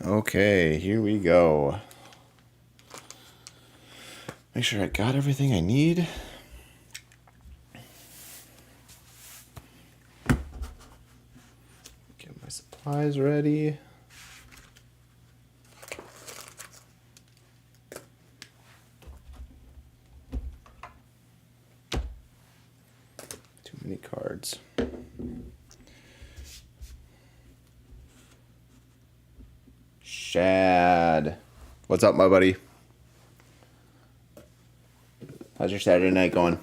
Okay, here we go. Make sure I got everything I need. Get my supplies ready. Too many cards. Shad. What's up, my buddy? How's your Saturday night going?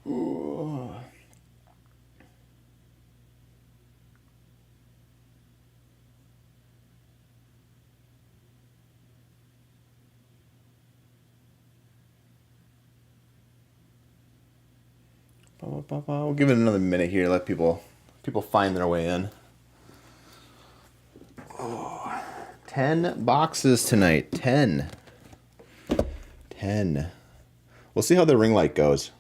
Ooh. We'll give it another minute here. Let people find their way in. Oh, 10 boxes tonight. 10. We'll see how the ring light goes.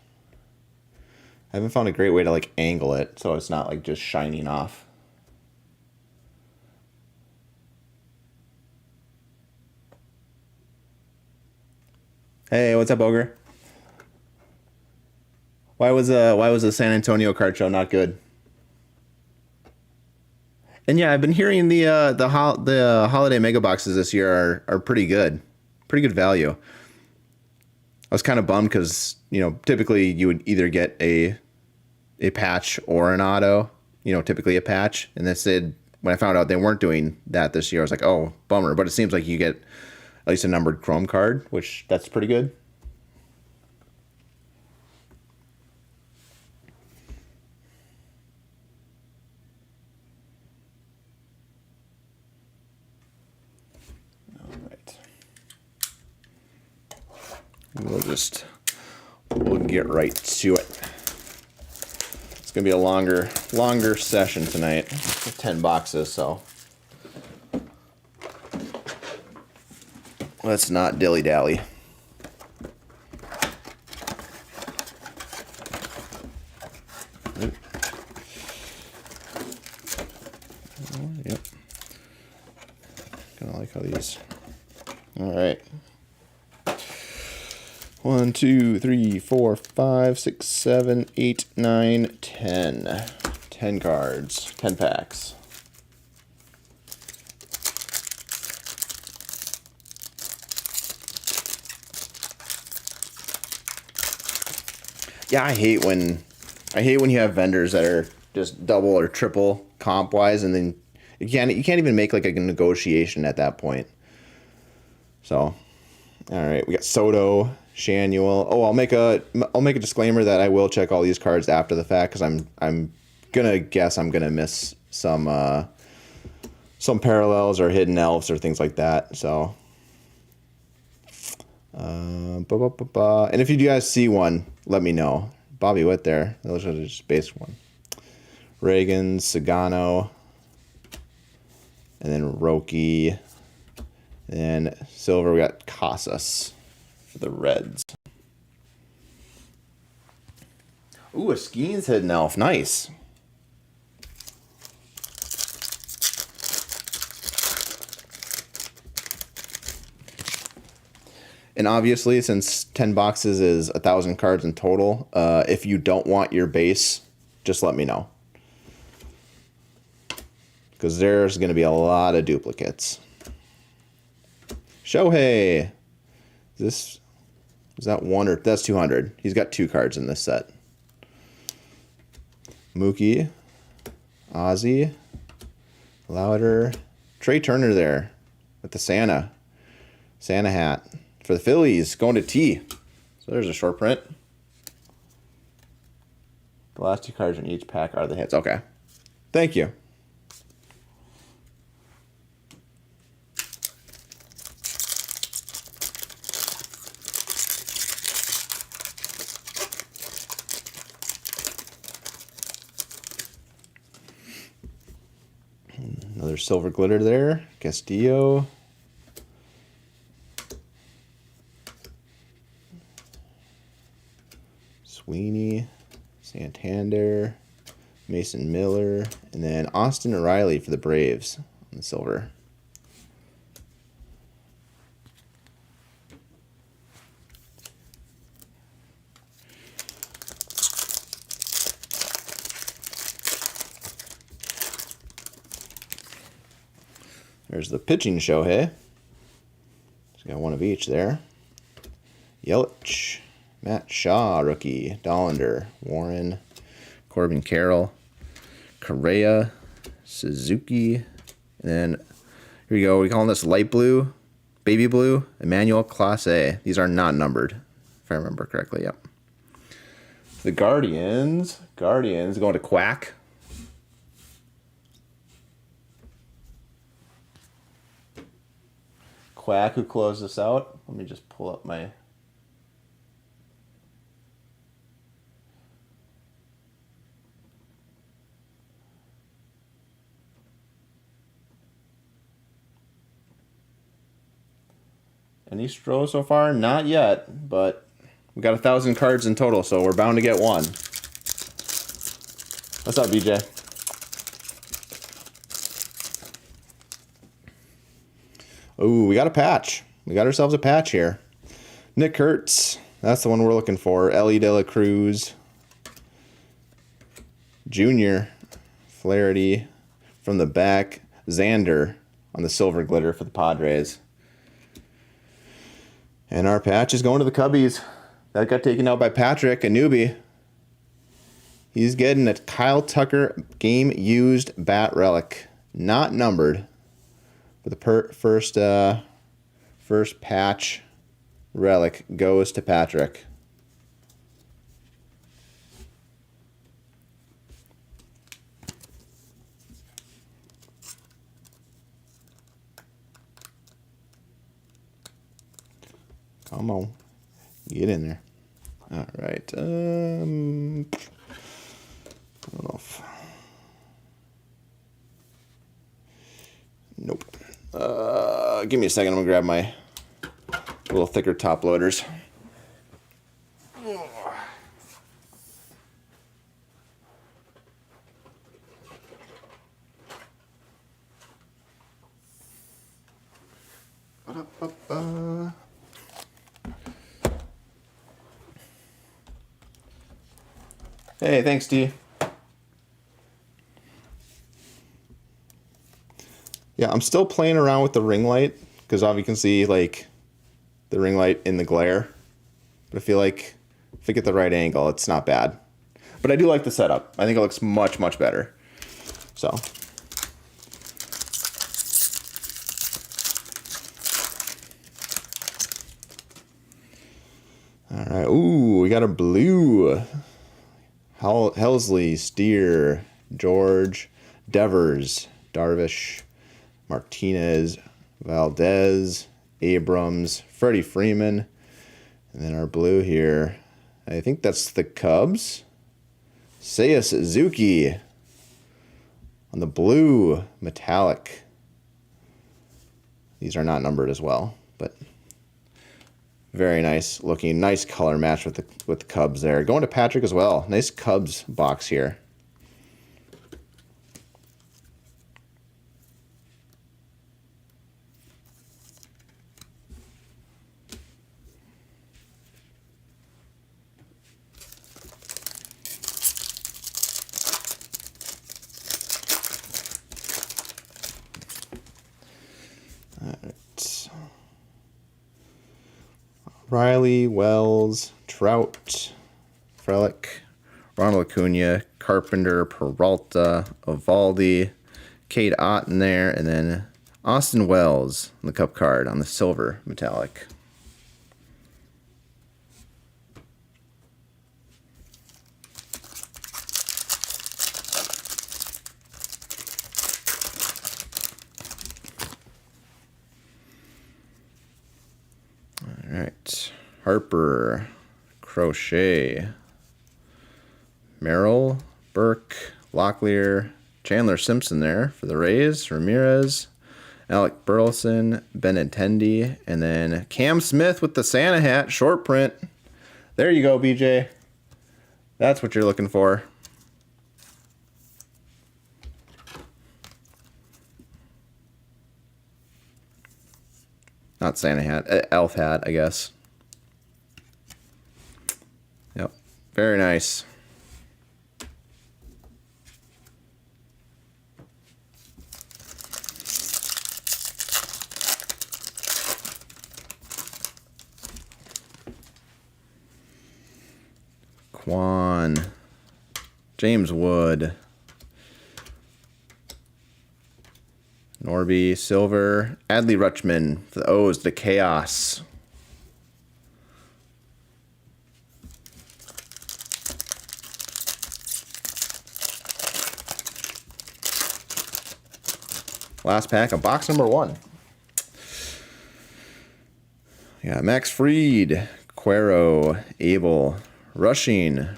I haven't found a great way to like angle it so it's not like just shining off. Hey, what's up, Ogre? Why was the San Antonio card show not good? And yeah, I've been hearing the holiday mega boxes this year are pretty good value. I was kind of bummed because typically you would either get a patch or an auto. Typically a patch, and they said when I found out they weren't doing that this year, I was like, oh, bummer. But it seems like you get at least a numbered Chrome card, which that's pretty good. We'll get right to it. It's gonna be a longer session tonight with 10 boxes, so let's not dilly-dally. Yep. Kinda like how these. All right. 1, 2, 3, 4, 5, 6, 7, 8, 9, 10. 10 cards. 10 packs. Yeah, I hate when you have vendors that are just double or triple comp wise, and then you can't even make like a negotiation at that point. So, all right, we got Soto, Shanuel. Oh, I'll make a disclaimer that I will check all these cards after the fact because I'm gonna guess I'm gonna miss some parallels or hidden elves or things like that. So, and if you guys see one, let me know. Bobby Witt there. That looks like a just base one. Reagan, Sagano, and then Roki. And silver, we got Casas for the Reds. Ooh, a Skeens hidden elf. Nice. And obviously, since 10 boxes is 1,000 cards in total, if you don't want your base, just let me know. Because there's going to be a lot of duplicates. Shohei. Is that one or that's 200? He's got 2 cards in this set. Mookie, Ozzy, Louder, Trey Turner there with the Santa hat for the Phillies going to T. So there's a short print. The last 2 cards in each pack are the hits. Okay, thank you. Another silver glitter there. Castillo. Sweeney, Santander, Mason Miller, and then Austin Riley for the Braves on the silver. There's the pitching Shohei. He's got one of each there. Yelich, Matt Shaw, rookie, Dollander, Warren, Corbin Carroll, Correa, Suzuki, and then here we go. We calling this light blue, baby blue, Emmanuel Clase. These are not numbered, if I remember correctly. Yep. The Guardians going to Quack. Quack, who closed this out. Let me just pull up my. Any Stro so far? Not yet, but we got 1,000 cards in total, so we're bound to get one. What's up, BJ? Ooh, we got a patch. We got ourselves a patch here. Nick Kurtz. That's the one we're looking for. Ellie De La Cruz. Junior. Flaherty. From the back. Xander on the silver glitter for the Padres. And our patch is going to the Cubbies. That got taken out by Patrick, a newbie. He's getting a Kyle Tucker game-used bat relic. Not numbered. But the first patch relic goes to Patrick. Come on, get in there. All right. I don't know if. Nope. Give me a second. I'm gonna grab my little thicker top loaders. Hey, thanks, D. Yeah, I'm still playing around with the ring light because obviously you can see like the ring light in the glare. But I feel like if I get the right angle, it's not bad. But I do like the setup. I think it looks much, much better. So. All right. Ooh, we got a blue. Helsley, Steer, George, Devers, Darvish, Martinez, Valdez, Abrams, Freddie Freeman, and then our blue here. I think that's the Cubs. Seiya Suzuki on the blue metallic. These are not numbered as well, but very nice looking, nice color match with the Cubs there. Going to Patrick as well. Nice Cubs box here. Riley, Wells, Trout, Frelick, Ronald Acuna, Carpenter, Peralta, Evaldi, Cade Otton there, and then Austin Wells on the Cup card on the silver metallic. All right, Harper, Crochet, Merrill, Burke, Locklear, Chandler Simpson there for the Rays, Ramirez, Alec Burleson, Benintendi, and then Cam Smith with the Santa hat, short print. There you go, BJ. That's what you're looking for. Not Santa hat, elf hat, I guess. Yep, very nice. Quan, James Wood, Norby, Silver, Adley Rutschman for the O's, the Chaos. Last pack of box number 1. Yeah, Max Fried, Quero, Abel, Rushing,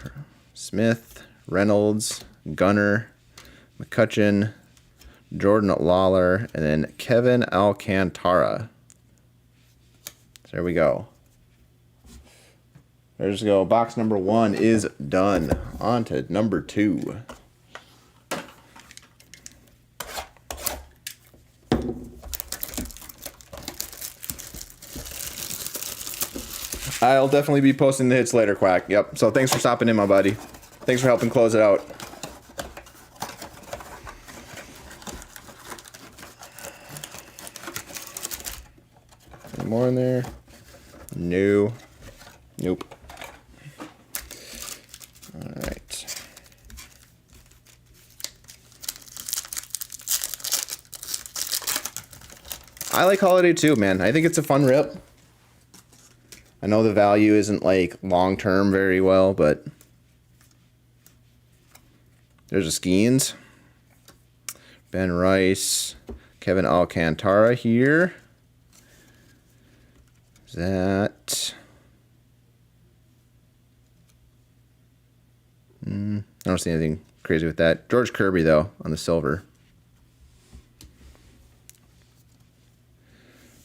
Smith, Reynolds, Gunner, McCutcheon, Jordan Lawler, and then Kevin Alcantara. There we go. There's go. Box number 1 is done. On to number 2. I'll definitely be posting the hits later, Quack. Yep. So thanks for stopping in, my buddy. Thanks for helping close it out. Any more in there? No. Nope. All right. I like Holiday too, man. I think it's a fun rip. I know the value isn't like long-term very well, but there's a Skeens. Ben Rice, Kevin Alcantara here. Is that... I don't see anything crazy with that. George Kirby, though, on the silver.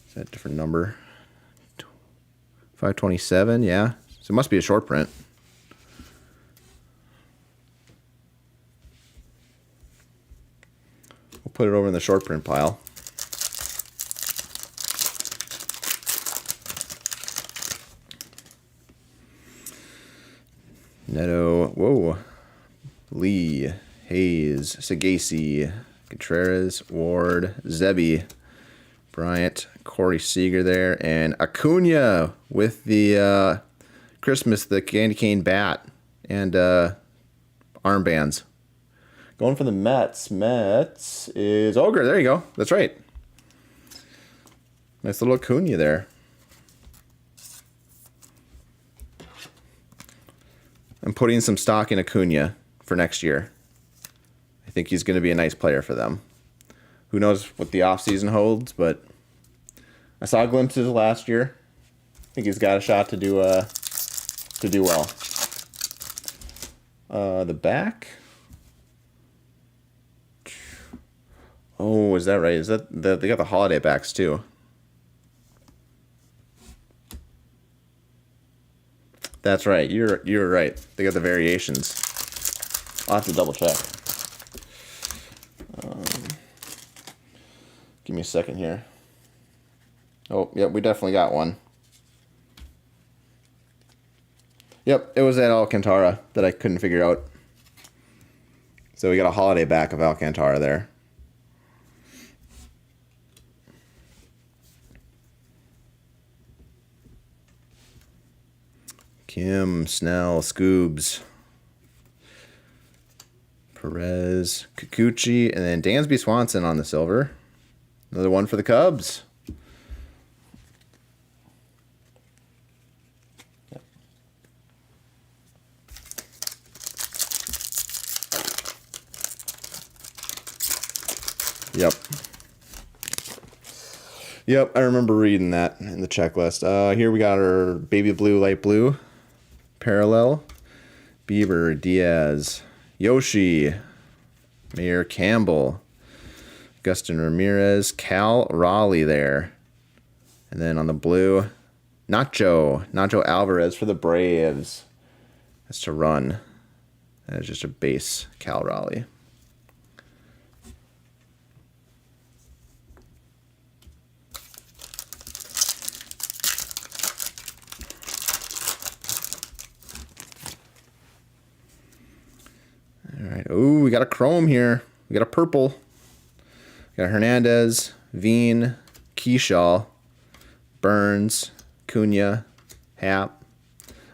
Is that a different number? 527, yeah. So it must be a short print. We'll put it over in the short print pile. Neto, whoa. Lee, Hayes, Sagasi, Contreras, Ward, Zebby, Bryant, Corey Seager there, and Acuna with the Christmas, the candy cane bat and armbands. Going for the Mets. Mets is Ogre. There you go. That's right. Nice little Acuna there. I'm putting some stock in Acuna for next year. I think he's going to be a nice player for them. Who knows what the offseason holds, but I saw glimpses last year. I think he's got a shot to do well. The back. Oh, is that right? Is that they got the holiday backs too? That's right. You're right. They got the variations. I'll have to double check. Give me a second here. Oh, yep, we definitely got one. Yep, it was that Alcantara that I couldn't figure out. So we got a holiday back of Alcantara there. Kim, Snell, Scoobs, Perez, Kikuchi, and then Dansby Swanson on the silver. Another one for the Cubs. Yep. Yep, I remember reading that in the checklist. Here we got our baby blue, light blue, parallel, Bieber, Diaz, Yoshi, Mayor Campbell, Augustin Ramirez, Cal Raleigh there. And then on the blue, Nacho Alvarez for the Braves. That's to run. That is just a base Cal Raleigh. All right. Oh, we got a chrome here. We got a purple. We got Hernandez, Veen, Keyshaw, Burns, Cunha, Happ,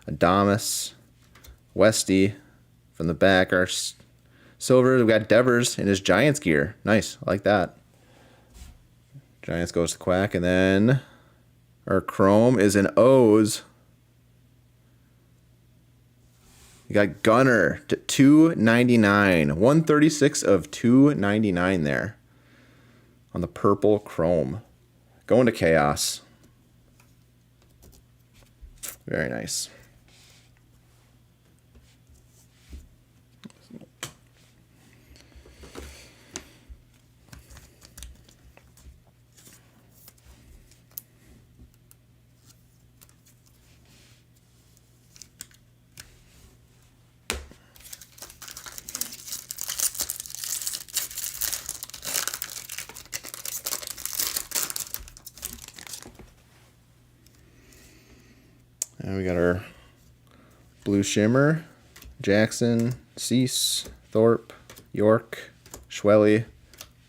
Adames, Westy. From the back, our silver, we got Devers in his Giants gear. Nice. I like that. Giants goes to Quack. And then our chrome is an O's. You got Gunner to 299. 136 of 299 there. On the purple chrome. Going to Chaos. Very nice. And we got our blue shimmer, Jackson, Cease, Thorpe, York, Schwelly,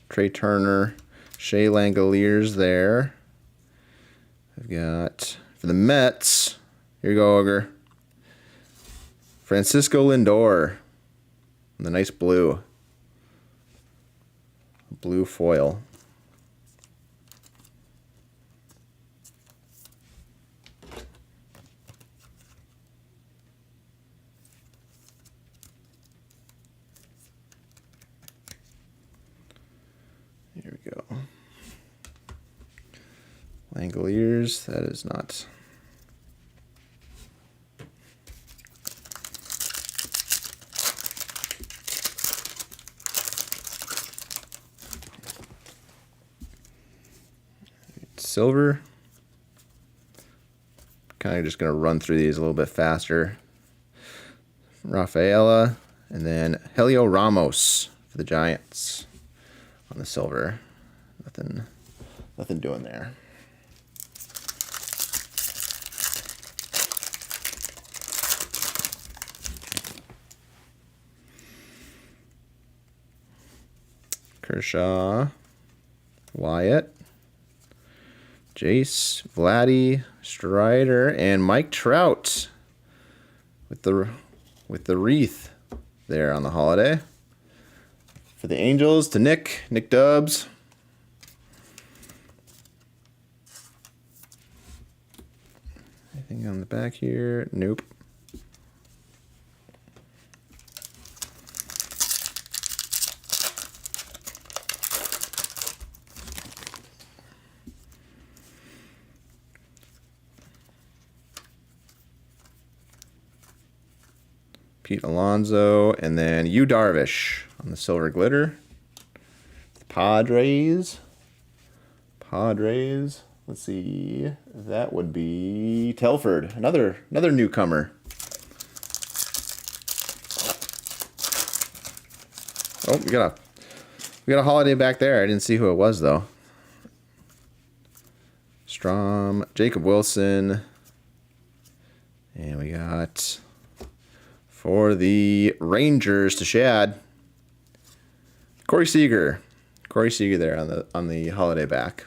Trey Turner, Shea Langoliers there. I've got, for the Mets, here you go, Ogre. Francisco Lindor, the nice blue. Blue foil. Here we go. Langoliers, that is not. Silver. Kind of just going to run through these a little bit faster. Rafaela, and then Helio Ramos for the Giants on the silver. Nothing doing there. Kershaw, Wyatt, Jace, Vladdy, Strider, and Mike Trout with the wreath there on the holiday. For the Angels, to Nick Dubs. Anything on the back here? Nope. Pete Alonso, and then Yu Darvish on the silver glitter. Padres. Let's see. That would be Telford. Another newcomer. Oh, we got a holiday back there. I didn't see who it was though. Strom, Jacob Wilson, and we got for the Rangers to Shad, Corey Seager there on the holiday back.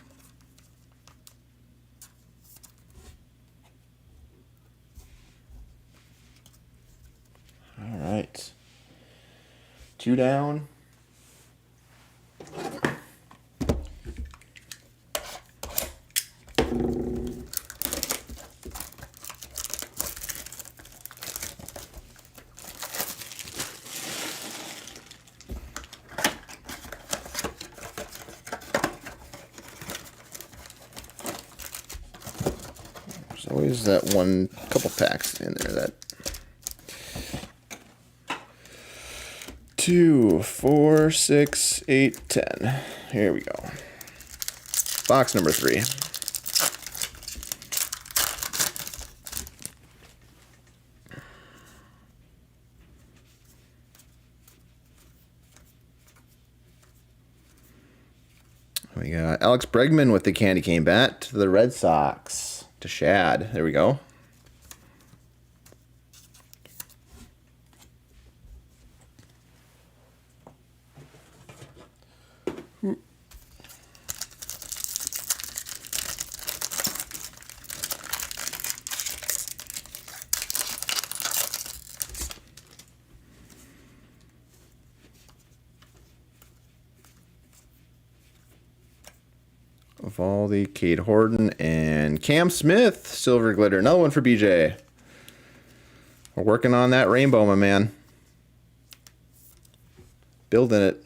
All right, 2 down. There's always that couple packs in there that 2, 4, 6, 8, 10. Here we go. Box number 3. We got Alex Bregman with the candy cane bat to the Red Sox. To Shad. There we go. Evaldi, Cade Horton, and Cam Smith, Silver Glitter. Another one for BJ. We're working on that rainbow, my man. Building it.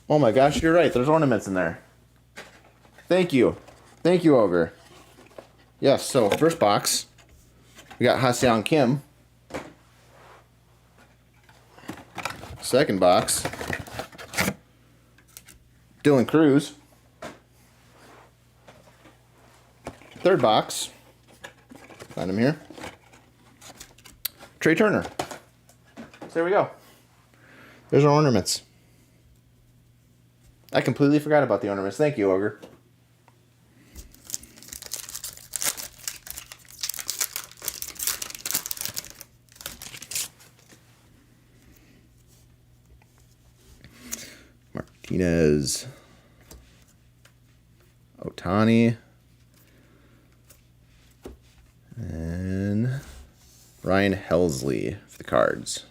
Oh my gosh, you're right. There's ornaments in there. Thank you. Thank you, Ogre. Yes, so first box. We got Ha-Seong Kim. Second box, Dylan Cruz. Third box, find him here, Trey Turner. So there we go. There's our ornaments. I completely forgot about the ornaments. Thank you, Ogre. Martinez, Otani, and Ryan Helsley for the Cards.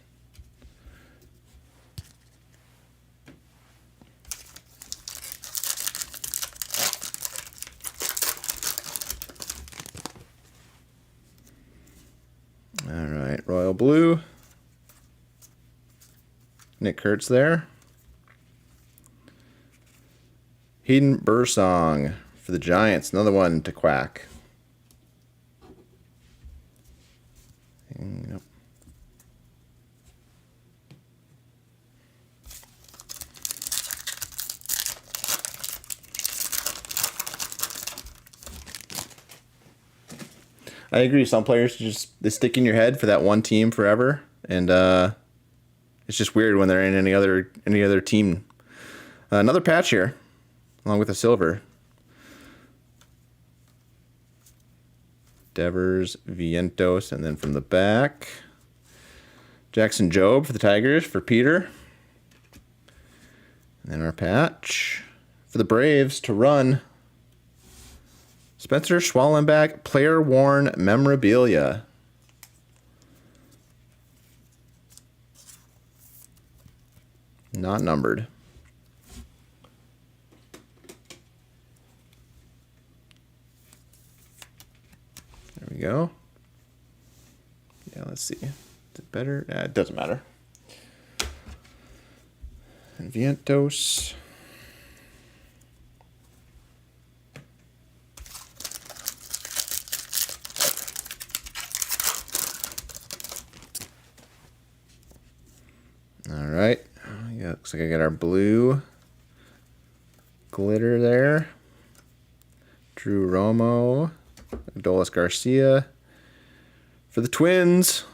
All right, Royal Blue. Nick Kurtz there. Hayden Bursong for the Giants. Another one to Quack. Yep. I agree. Some players they stick in your head for that one team forever, and it's just weird when they're in any other team. Another patch here, along with a silver. Devers, Vientos, and then from the back, Jackson Jobe for the Tigers for Peter. And then our patch for the Braves to run. Spencer Schwallenbach, player worn memorabilia. Not numbered. There we go. Yeah, let's see. Is it better? It doesn't matter. And Vientos. All right. Yeah, looks like I got our blue glitter there. Drew Romo. Adolis Garcia. For the Twins,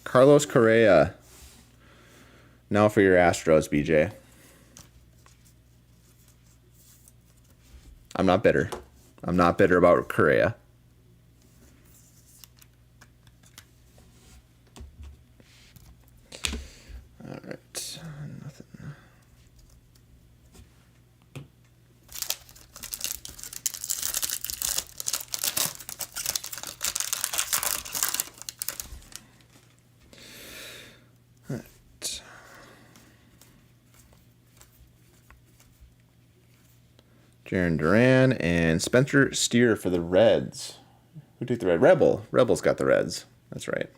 Carlos Correa. Now for your Astros, BJ. I'm not bitter. I'm not bitter about Correa. All right. Nothing. Jarren Duran and Spencer Steer for the Reds. Who took the red? Rebel. Rebel's got the Reds. That's right.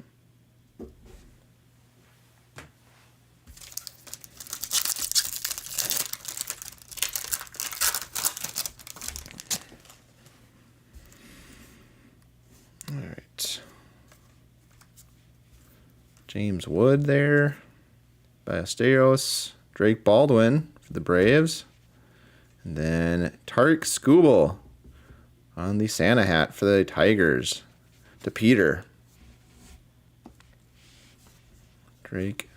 All right. James Wood there. Ballesteros. Drake Baldwin for the Braves. And then Tariq Skubal on the Santa hat for the Tigers to Peter. Drake.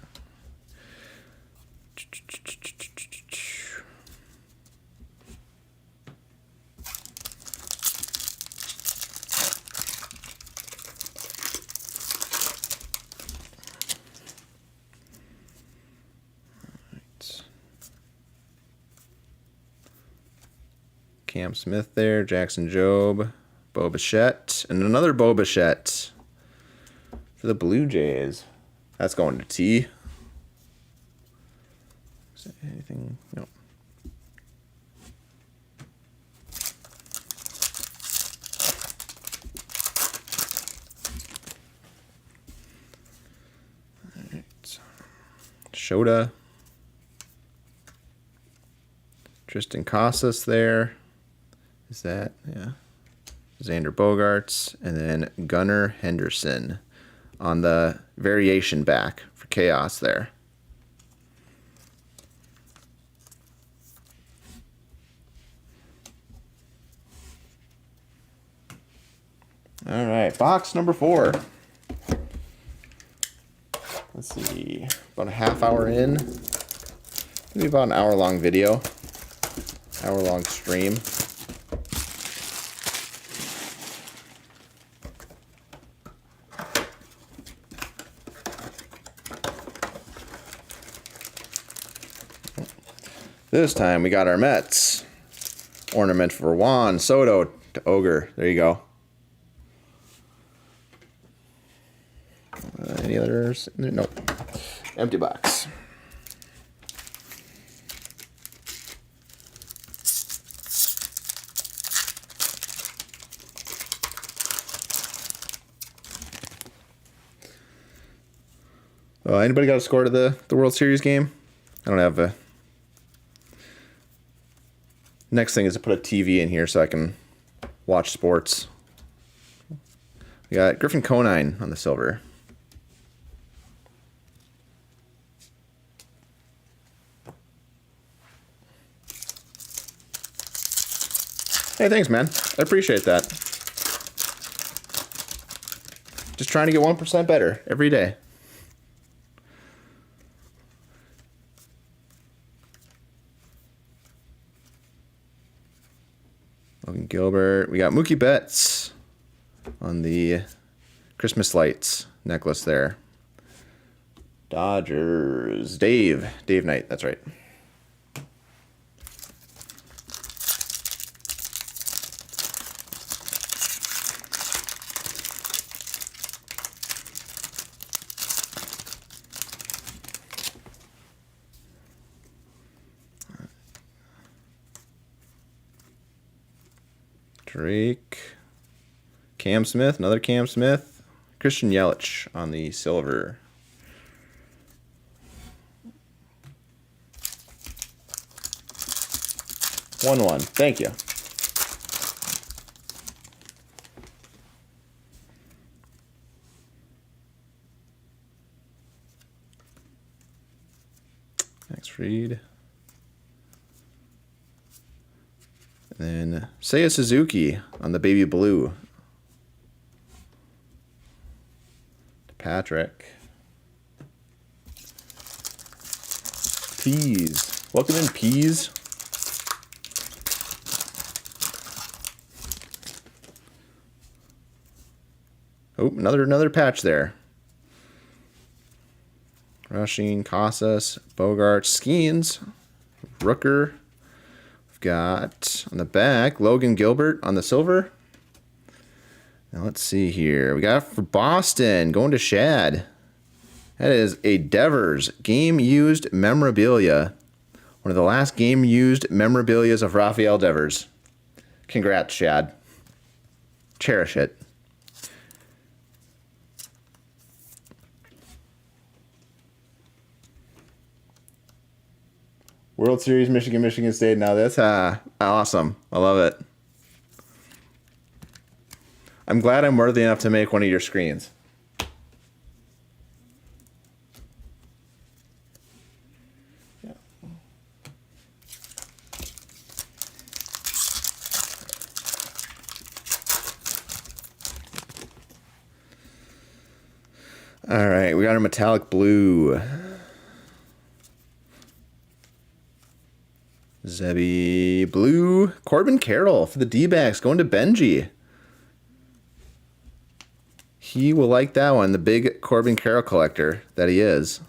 Cam Smith there, Jackson Jobe, Bo Bichette, and another Bo Bichette for the Blue Jays. That's going to T. Is there anything? No. All right. Shota. Tristan Casas there. Is that, yeah. Xander Bogaerts, and then Gunnar Henderson on the variation back for Chaos there. All right, box number 4. Let's see, about a half hour in. Maybe about an hour-long video, hour-long stream. This time we got our Mets. Ornament for Juan Soto to Ogre. There you go. Any others? Nope. Empty box. Anybody got a score to the World Series game? I don't have a... Next thing is to put a TV in here so I can watch sports. We got Griffin Conine on the silver. Hey, thanks, man. I appreciate that. Just trying to get 1% better every day. Logan Gilbert. We got Mookie Betts on the Christmas lights necklace there. Dodgers. Dave Knight. That's right. Drake, Cam Smith, another Cam Smith, Christian Yelich on the silver. One. Thank you. Next read. And then Seiya Suzuki on the baby blue. Patrick. Peas. Welcome in, Peas. Oh, another patch there. Rushing, Casas, Bogart, Skeens, Rooker. We've got on the back Logan Gilbert on the silver. Now let's see here. We got for Boston going to Shad. That is a Devers game used memorabilia. One of the last game used memorabilias of Rafael Devers. Congrats, Shad. Cherish it. World Series, Michigan State. Now that's awesome. I love it. I'm glad I'm worthy enough to make one of your screens. Yeah. All right, we got a metallic blue. Zebby blue. Corbin Carroll for the D-backs going to Benji. He will like that one, the big Corbin Carroll collector that he is.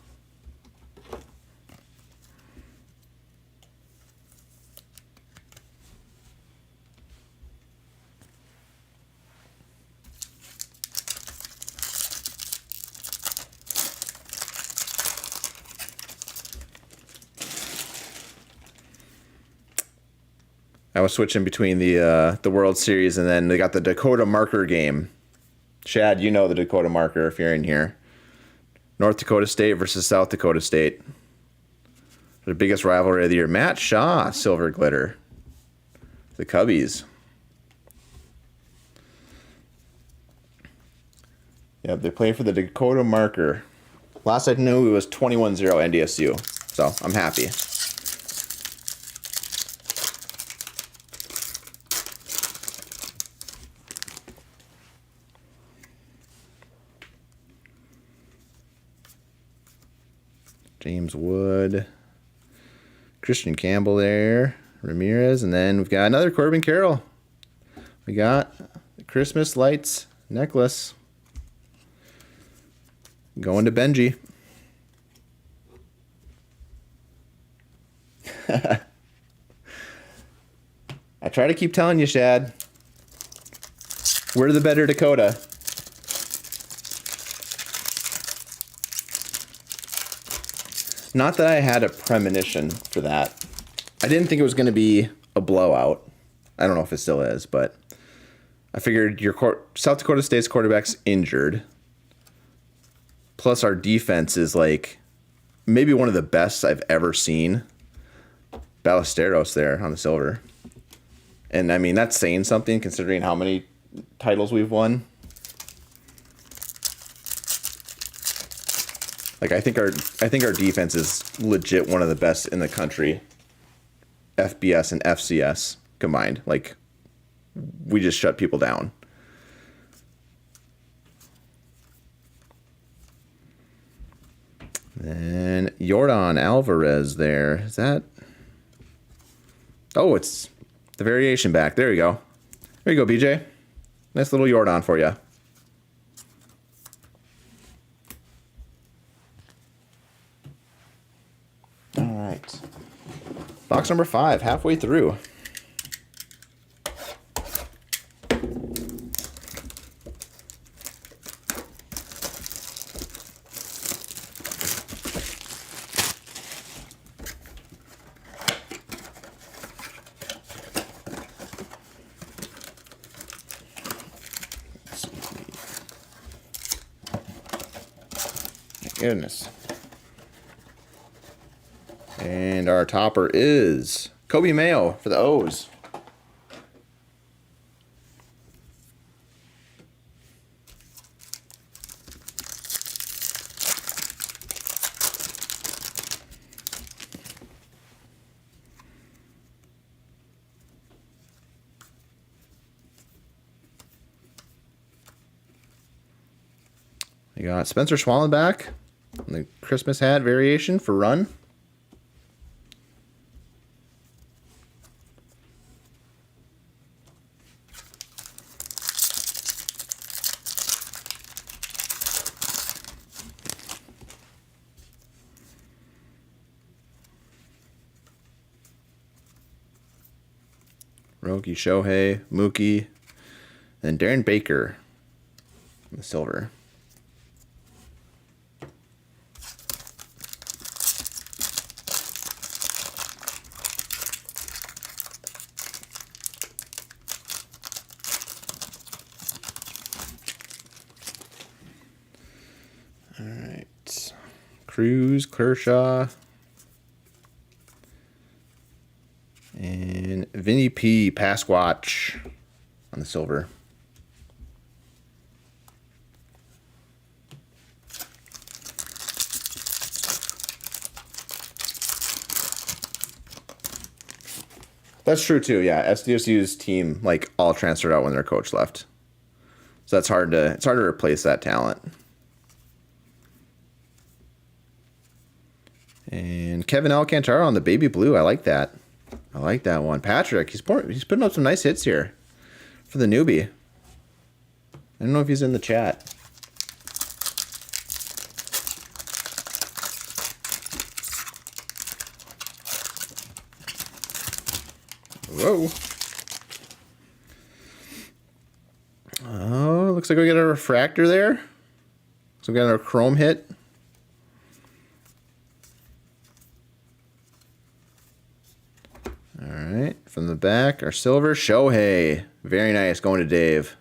I was switching between the World Series and then they got the Dakota marker game. Shad, you know the Dakota marker if you're in here. North Dakota State versus South Dakota State. The biggest rivalry of the year. Matt Shaw, silver glitter. The Cubbies. Yeah, they play for the Dakota marker. Last I knew it was 21-0 NDSU. So I'm happy. James Wood, Christian Campbell there, Ramirez, and then we've got another Corbin Carroll. We got the Christmas lights necklace going to Benji. I try to keep telling you, Shad, we're the better Dakota. Not that I had a premonition for that. I didn't think it was going to be a blowout. I don't know if it still is, but I figured South Dakota State's quarterback's injured. Plus our defense is like maybe one of the best I've ever seen. Ballesteros there on the silver. And I mean, that's saying something considering how many titles we've won. Like I think our defense is legit one of the best in the country. FBS and FCS combined. Like we just shut people down. Then Jordan Alvarez there. Is that? Oh, it's the variation back. There you go. There you go, BJ. Nice little Jordan for you. All right. Box number 5, halfway through. Goodness. And our topper is Kobe Mayo for the O's. We got Spencer Schwallenbach on the Christmas hat variation for Run. Roki Shohei, Mookie, and Darren Baker on the silver. All right. Cruz, Kershaw, and Vinny P. Pasquatch on the silver. That's true too. Yeah, SDSU's team like all transferred out when their coach left, so it's hard to replace that talent. And Kevin Alcantara on the baby blue. I like that. I like that one. Patrick, he's putting up some nice hits here for the newbie. I don't know if he's in the chat. Whoa. Oh, looks like we got a refractor there. So we got our chrome hit. All right, from the back, our silver Shohei. Very nice, going to Dave.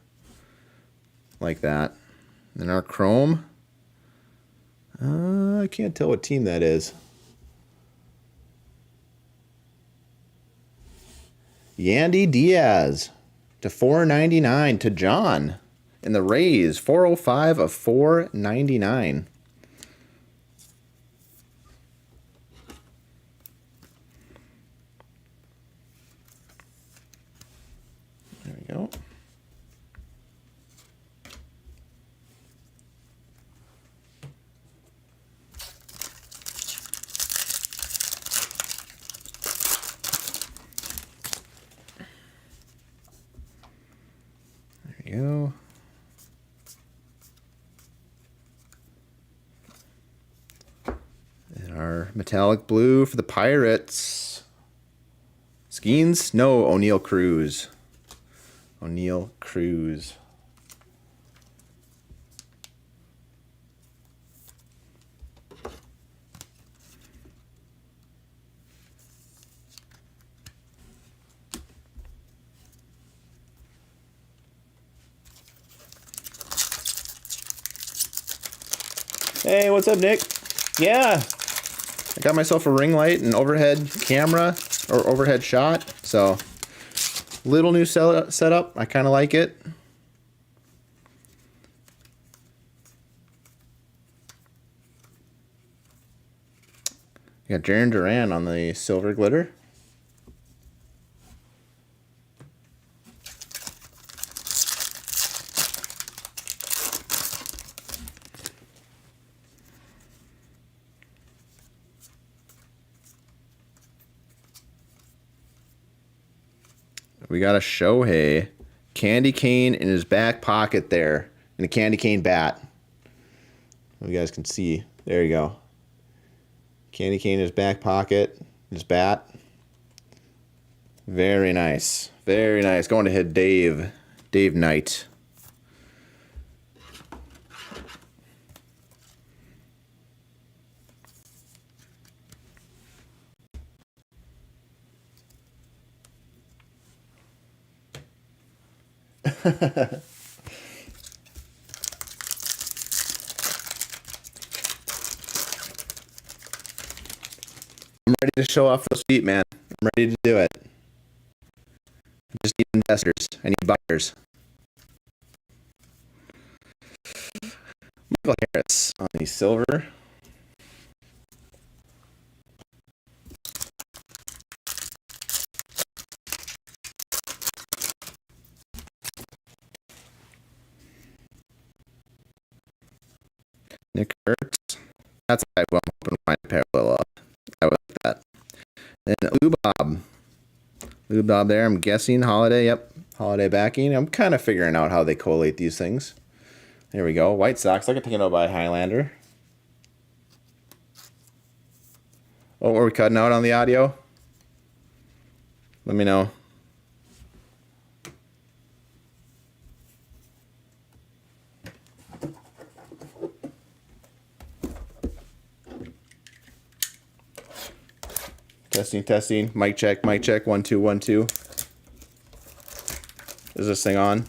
Like that. And our chrome. I can't tell what team that is. Yandy Diaz to 499 to John in the Rays. 405 of 499. There we go. There we go. And our metallic blue for the Pirates. Skeens? No, O'Neal Cruz. O'Neal Cruz. Hey, what's up, Nick? Yeah, I got myself a ring light and overhead camera or overhead shot. So, little new setup. I kind of like it. You got Jarren Duran on the silver glitter. We got a Shohei. Candy cane in his back pocket there. And a candy cane bat. You guys can see. There you go. Candy cane in his back pocket. His bat. Very nice. Very nice. Going to hit Dave. Dave Knight. I'm ready to show off those feet, man. I'm ready to do it. I just need investors. I need buyers. Michael Harris on the silver. Nick Kurtz. That's what I'm hoping to find a parallel of. I would like that. And Lubob. Lubob there, I'm guessing. Holiday, yep. Holiday backing. I'm kind of figuring out how they collate these things. There we go. White Sox. I got taken out by Highlander. Oh, were we cutting out on the audio? Let me know. Testing, testing. Mic check, mic check. 1 2 1 2. Is this thing on?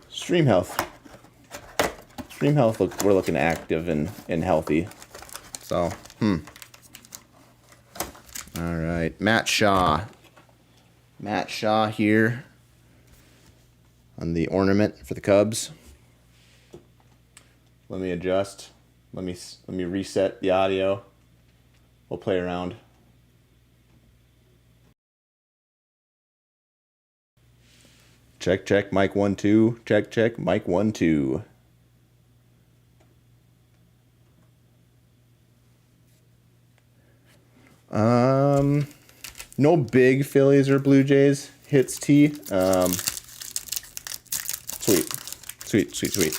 Stream health. Stream health. We're looking active and healthy. So, All right, Matt Shaw. Matt Shaw here on the ornament for the Cubs. Let me adjust. Let me reset the audio. We'll play around. Check, check, mic 1, 2. Check, check, mic 1, 2. No big Phillies or Blue Jays hits T. Sweet. Sweet, sweet, sweet.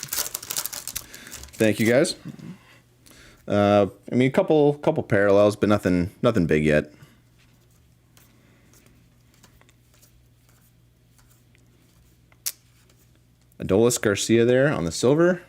Thank you, guys. I mean, a couple parallels, but nothing big yet. Adolis Garcia there on the silver.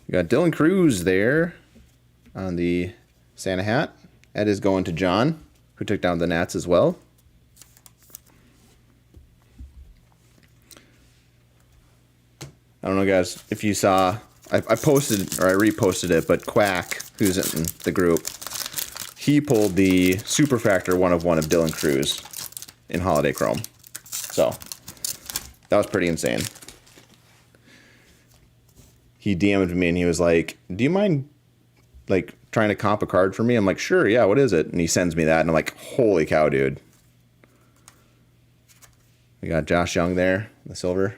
We got Dylan Cruz there on the Santa hat. That is going to John, who took down the Nats as well. I don't know, guys, if you saw, I posted, or I reposted it, but Quack, who's in the group, he pulled the Superfractor 1 of 1 of Dylan Cruz in Holiday Chrome. So, that was pretty insane. He DM'd me and he was like, do you mind like trying to comp a card for me? I'm like, sure, yeah, what is it? And he sends me that and I'm like, holy cow, dude. We got Josh Young there, the silver.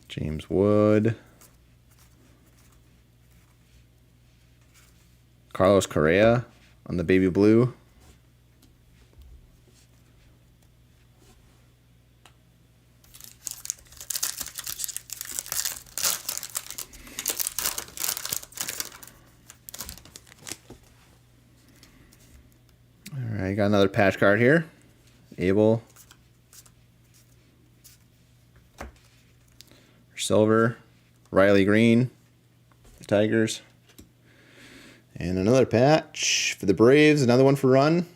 James Wood. Carlos Correa on the baby blue. All right, got another patch card here. Abel. Silver. Riley Green. The Tigers. And another patch for the Braves, another one for Run.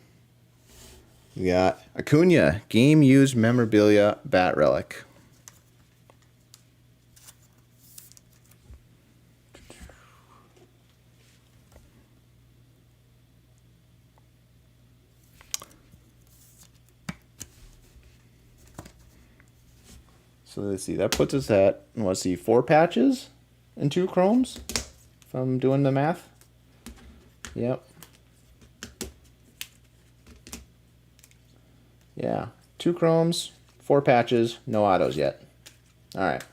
We got Acuna, game-used memorabilia bat relic. So let's see, that puts us at, let's see, 4 patches and 2 chromes, if I'm doing the math. Yep. Yeah. 2 chromes, 4 patches, no autos yet. Alright.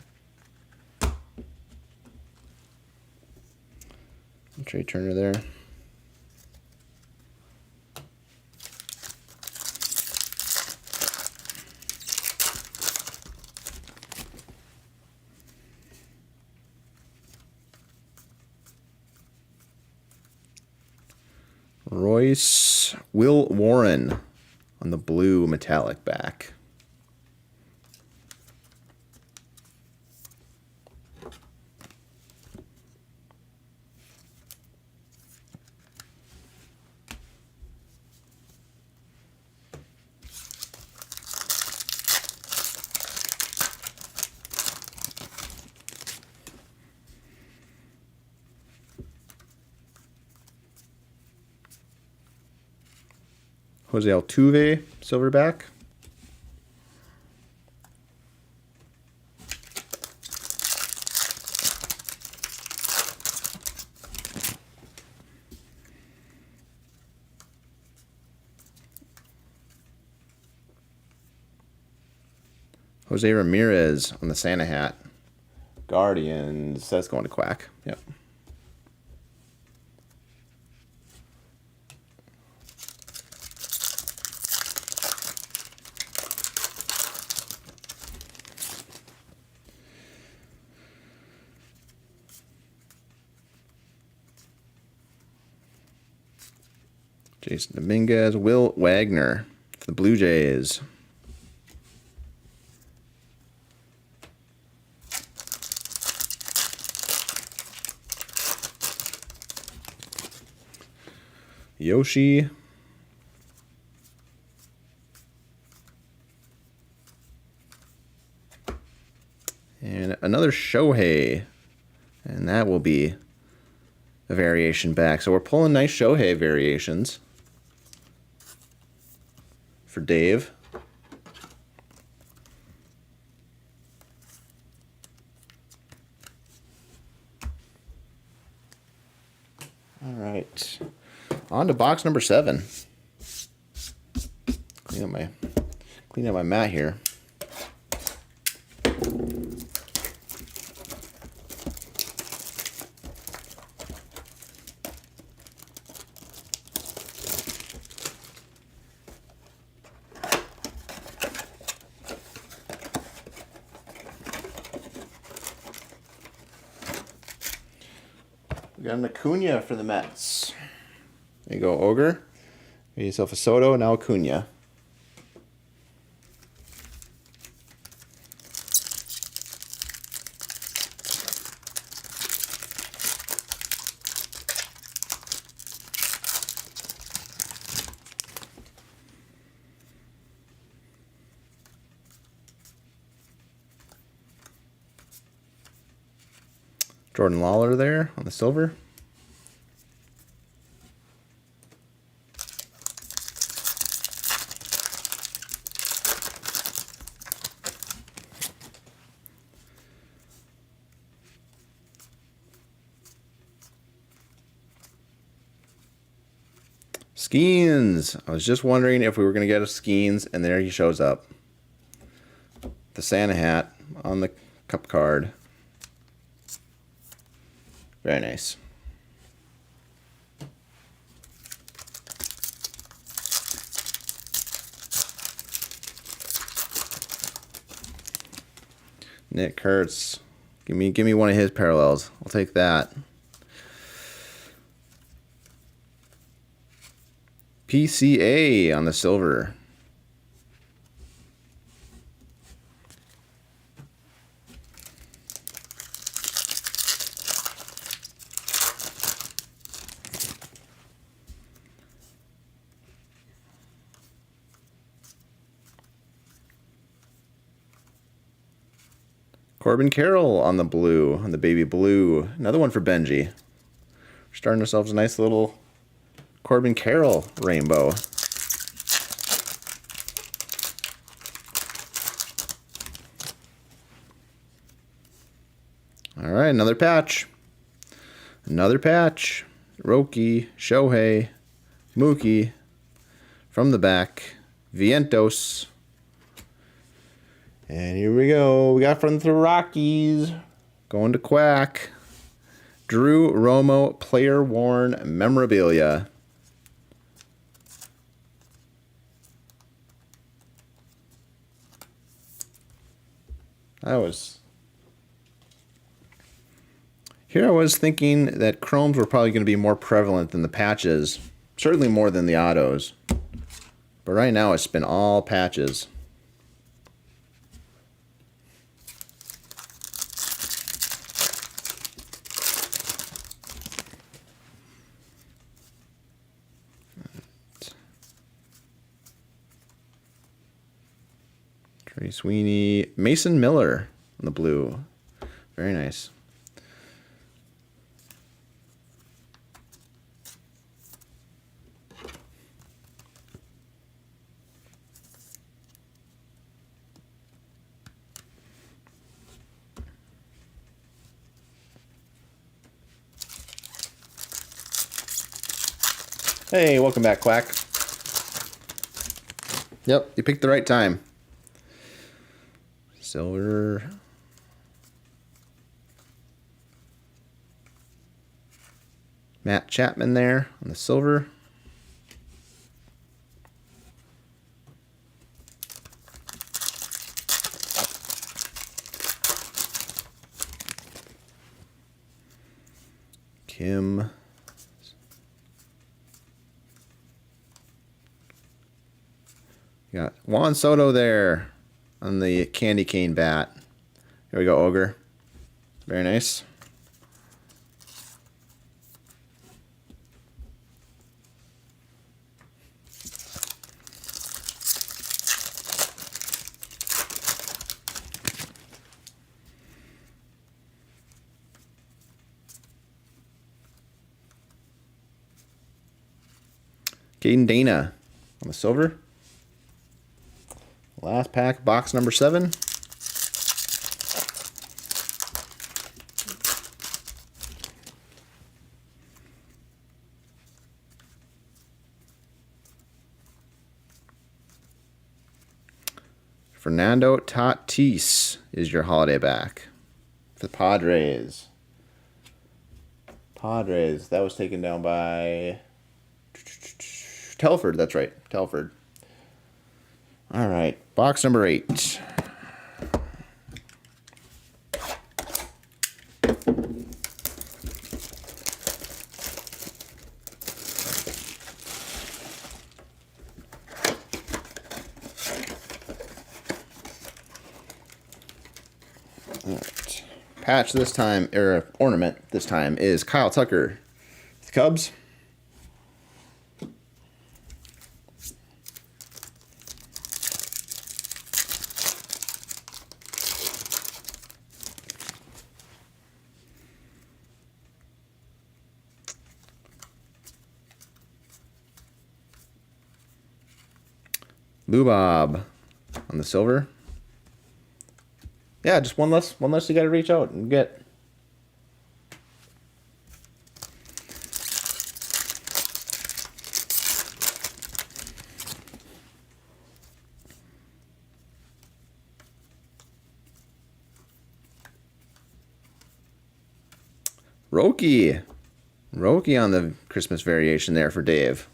Trey Turner there. Royce Will Warren on the blue metallic back. Jose Altuve, silverback. Jose Ramirez on the Santa hat. Guardians, that's going to Quack. Yep. Jason Dominguez, Will Wagner for the Blue Jays. Yoshi And another Shohei. And that will be a variation back. So we're pulling nice Shohei variations for Dave. All right. On to box number 7. Clean up my mat here. We got an Acuna for the Mets. There you go, Ogre. Get yourself a Soto, now Acuna. Jordan Lawler there on the silver. Skeens. I was just wondering if we were going to get a Skeens, and there he shows up. The Santa hat on the cup card. Very nice. Nick Kurtz. Give me one of his parallels. I'll take that. PCA on the silver. Corbin Carroll on the blue, on the baby blue. Another one for Benji. We're starting ourselves a nice little Corbin Carroll rainbow. All right, another patch. Another patch. Roki, Shohei, Mookie. From the back, Vientos. And here we go. We got from the Rockies. Going to Quack. Drew Romo, player worn memorabilia. Here I was thinking that chromes were probably going to be more prevalent than the patches. Certainly more than the autos. But right now it's been all patches. Trey Sweeney, Mason Miller on the blue. Very nice. Hey, welcome back, Quack. Yep, you picked the right time. Silver. Matt Chapman there on the silver. Kim. Got Juan Soto there on the candy cane bat. Here we go, Ogre. Very nice. Caden Dana on the silver. Last pack, box number 7. Fernando Tatis is your holiday back. The Padres. That was taken down by Telford. That's right, Telford. All right, box number 8. All right. Patch this time, or ornament this time, is Kyle Tucker. The Cubs. Lou Bob on the silver. Yeah, just one less you got to reach out and get. Roki on the Christmas variation there for Dave.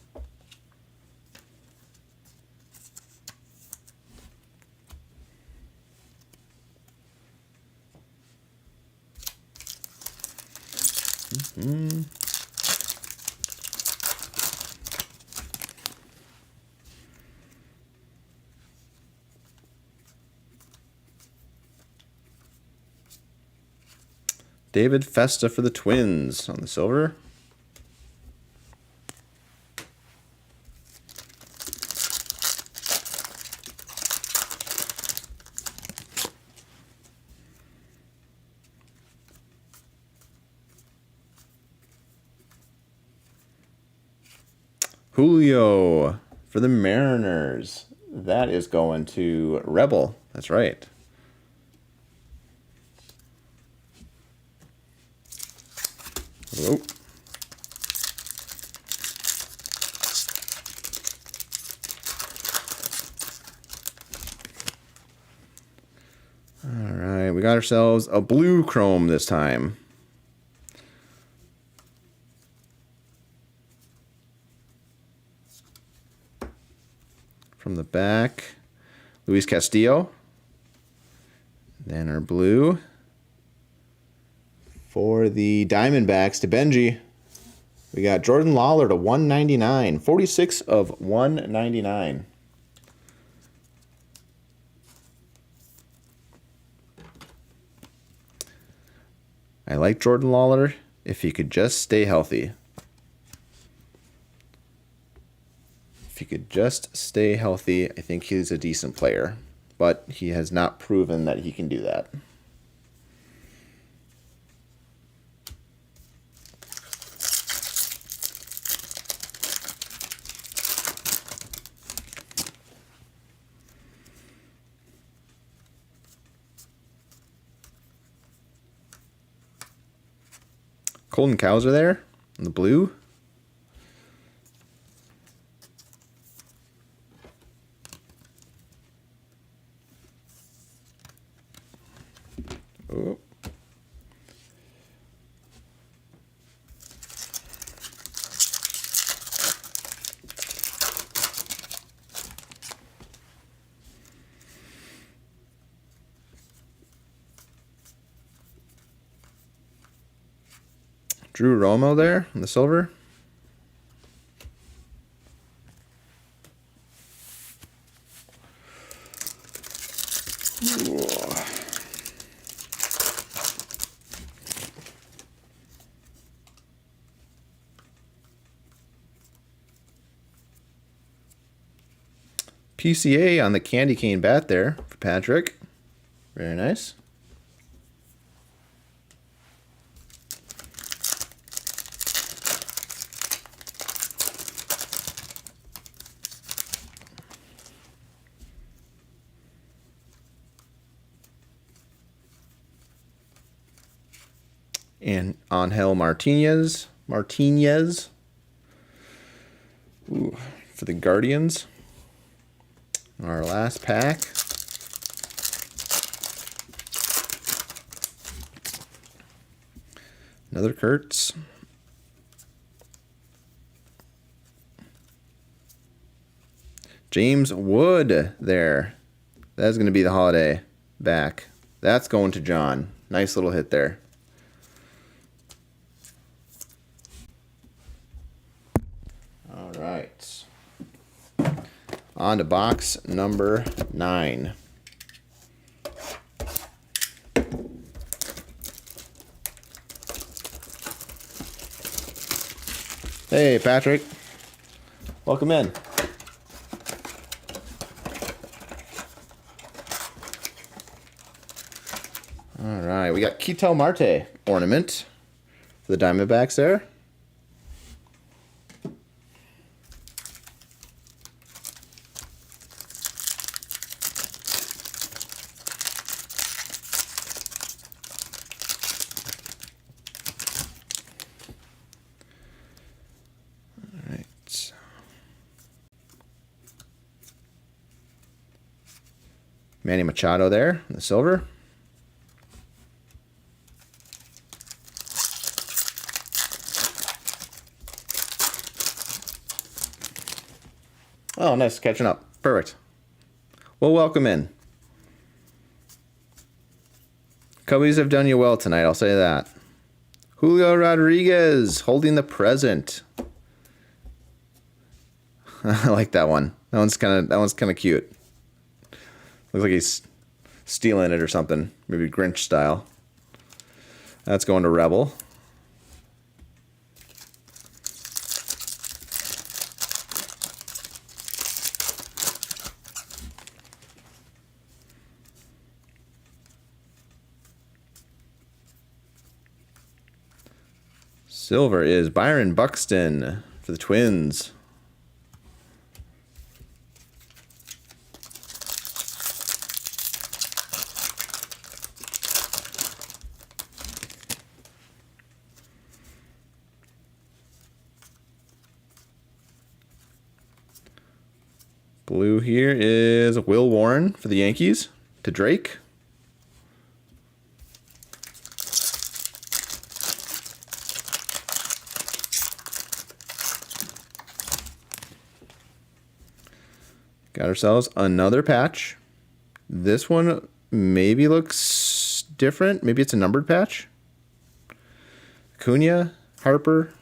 David Festa for the Twins on the silver. Julio for the Mariners. That is going to Rebel. That's right. Whoa. All right, we got ourselves a blue chrome this time. From the back, Luis Castillo. Then our blue. For the Diamondbacks to Benji, we got Jordan Lawler to 199. 46 of 199. I like Jordan Lawler if he could just stay healthy. If he could just stay healthy, I think he's a decent player. But he has not proven that he can do that. Colton Cowser there in the blue. Oh. Drew Romo there in the silver. PCA on the candy cane bat there for Patrick. Very nice. And Angel Martinez. Ooh, for the Guardians. Our last pack. Another Kurtz. James Wood there. That's going to be the holiday back. That's going to John. Nice little hit there. All right. On to box number 9. Hey, Patrick. Welcome in. All right, we got Ketel Marte ornament for the Diamondbacks there. All right. Manny Machado there in the silver. Oh, nice catching up. Perfect. Well, welcome in. Cubbies have done you well tonight, I'll say that. Julio Rodriguez holding the present. I like that one. That one's kind of cute. Looks like he's stealing it or something, maybe Grinch style. That's going to Rebel. Silver is Byron Buxton for the Twins. Blue here is Will Warren for the Yankees to Drake. Got ourselves another patch. This one maybe looks different. Maybe it's a numbered patch. Cunha, Harper,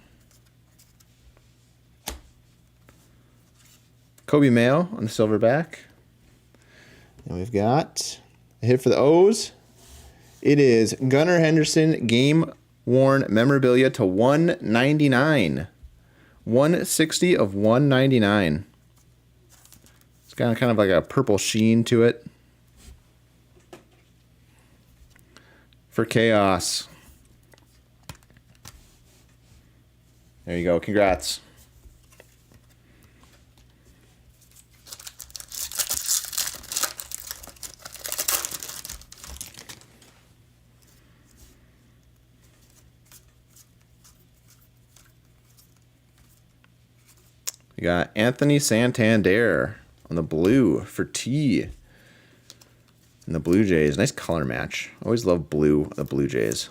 Kobe Mayo on the silver back. And we've got a hit for the O's. It is Gunnar Henderson game worn memorabilia to 199. 160 of 199. It's got kind of like a purple sheen to it. For Chaos. There you go. Congrats. We got Anthony Santander on the blue for T. And the Blue Jays. Nice color match. Always love blue, the Blue Jays.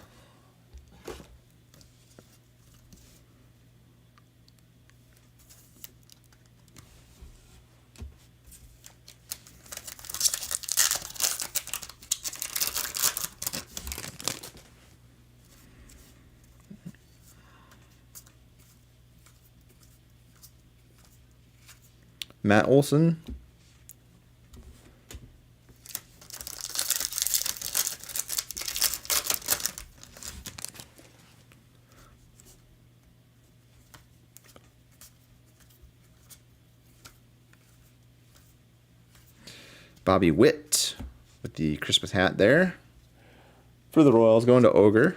Matt Olson. Bobby Witt with the Christmas hat there. For the Royals, going to Ogre.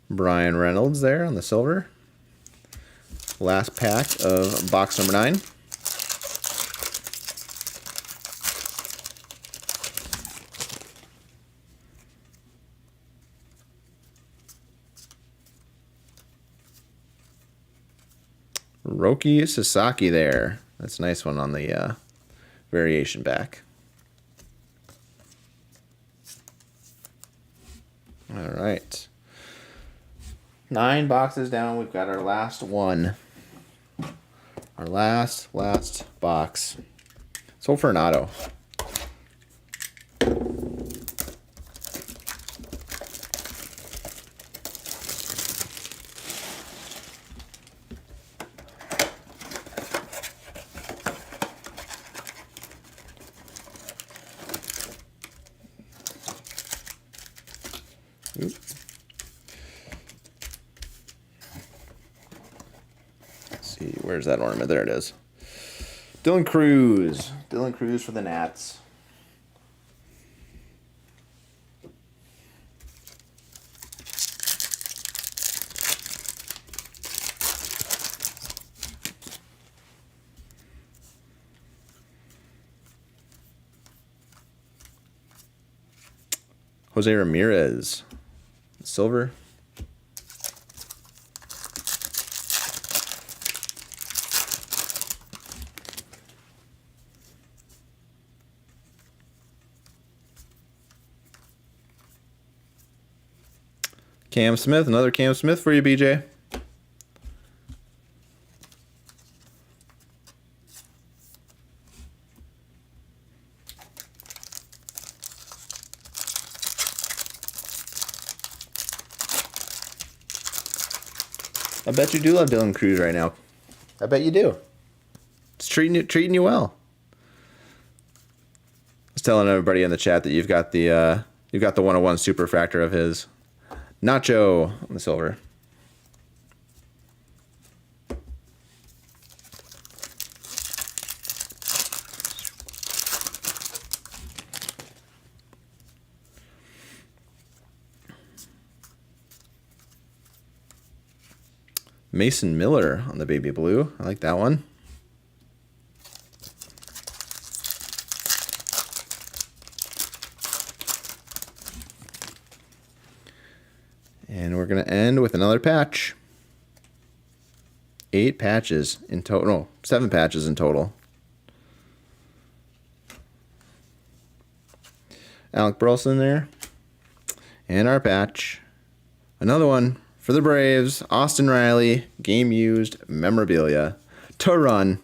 Brian Reynolds there on the silver. Last pack of box number 9. Roki Sasaki there. That's a nice one on the variation back. All right. 9 boxes down. We've got our last one. Our last box. Sold for an auto. Let's see, where's that ornament? There it is. Dylan Cruz. Dylan Cruz for the Nats. Jose Ramirez. Silver. Cam Smith, another Cam Smith for you, BJ. I bet you do love Dylan Cruz right now. I bet you do. It's treating you well. I was telling everybody in the chat that you've got the 101 super factor of his. Nacho on the silver. Mason Miller on the baby blue. I like that one. And we're going to end with another patch. 8 patches in total. No, 7 patches in total. Alec Burleson there. And our patch. Another one for the Braves. Austin Riley. Game used memorabilia. To run.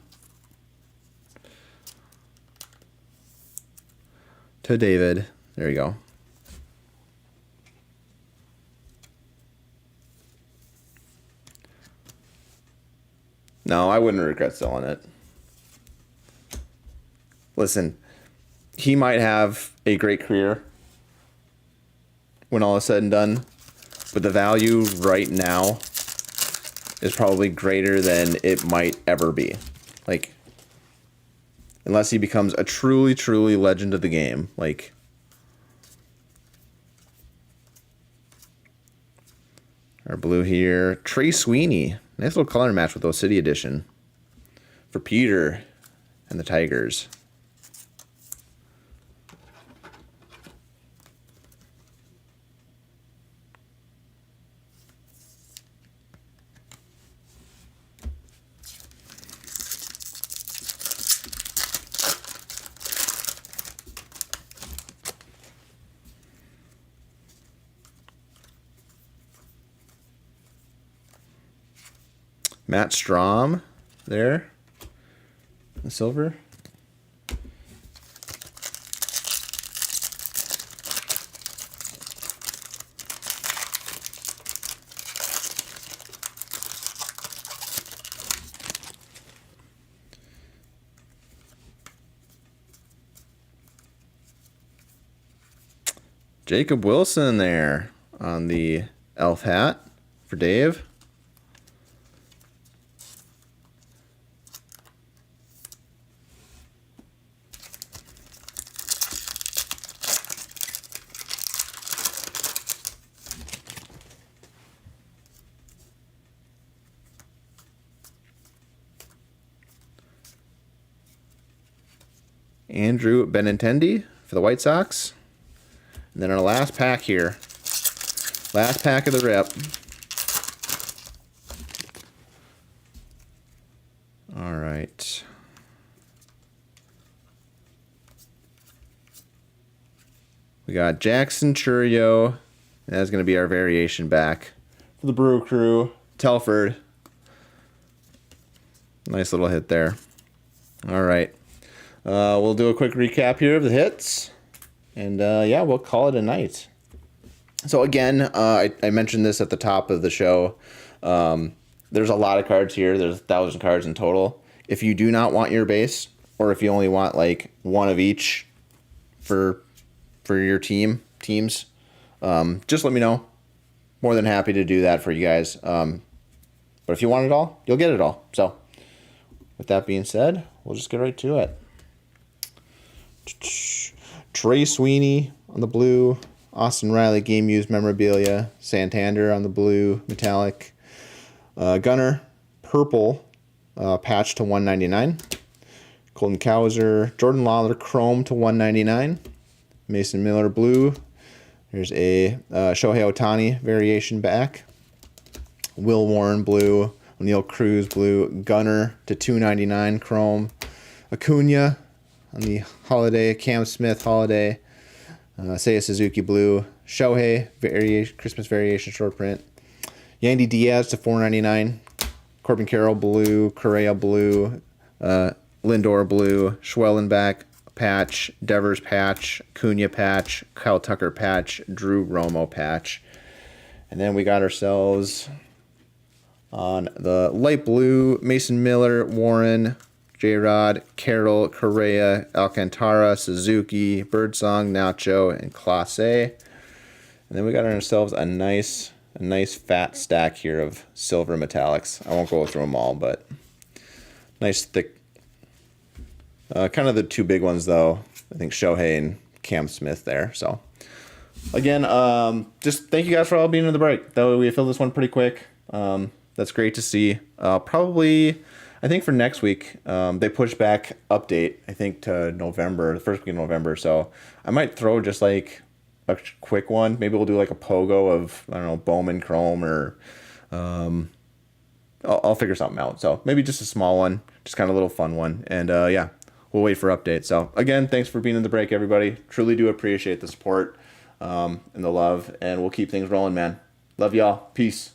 To David. There you go. No, I wouldn't regret selling it. Listen, he might have a great career when all is said and done, but the value right now is probably greater than it might ever be. Like, unless he becomes a truly, truly legend of the game. Like, our blue here. Trey Sweeney. Nice little color match with those City Edition. For Peter and the Tigers. Matt Strom there, the silver. Jacob Wilson there on the elf hat for Dave. Andrew Benintendi for the White Sox. And then our last pack here. Last pack of the rip. All right. We got Jackson Chourio. That's going to be our variation back for the Brew Crew. Telford. Nice little hit there. All right. We'll do a quick recap here of the hits. And yeah, we'll call it a night. So again, I mentioned this at the top of the show. There's a lot of cards here. There's 1,000 cards in total. If you do not want your base, or if you only want like one of each for your teams, just let me know. More than happy to do that for you guys. But if you want it all, you'll get it all. So with that being said, we'll just get right to it. Trey Sweeney on the blue. Austin Riley game used memorabilia. Santander on the blue metallic. Gunner purple patch to 199. Colton Cowser. Jordan Lawler chrome to 199. Mason Miller blue. There's a Shohei Ohtani variation back. Will Warren blue. O'Neal Cruz blue. Gunner to 299 chrome. Acuna on the holiday. Cam Smith holiday. Seiya Suzuki blue. Shohei Christmas variation short print. Yandy Diaz to 499. Corbin Carroll blue. Correa blue. Lindor blue. Schwellenbach patch. Devers patch. Cunha patch. Kyle Tucker patch. Drew Romo patch. And then we got ourselves on the light blue Mason Miller, Warren, J-Rod, Carroll, Correa, Alcantara, Suzuki, Birdsong, Nacho, and Clase. And then we got ourselves a nice fat stack here of silver metallics. I won't go through them all, but nice thick. Kind of the two big ones though. I think Shohei and Cam Smith there. So again, just thank you guys for all being in the break. Though we filled this one pretty quick. That's great to see. Probably, I think for next week, they pushed back update, I think, to November, the first week of November. So I might throw just like a quick one. Maybe we'll do like a pogo of, I don't know, Bowman Chrome or I'll figure something out. So maybe just a small one, just kind of a little fun one. And yeah, we'll wait for updates. So again, thanks for being in the break, everybody. Truly do appreciate the support and the love. And we'll keep things rolling, man. Love y'all. Peace.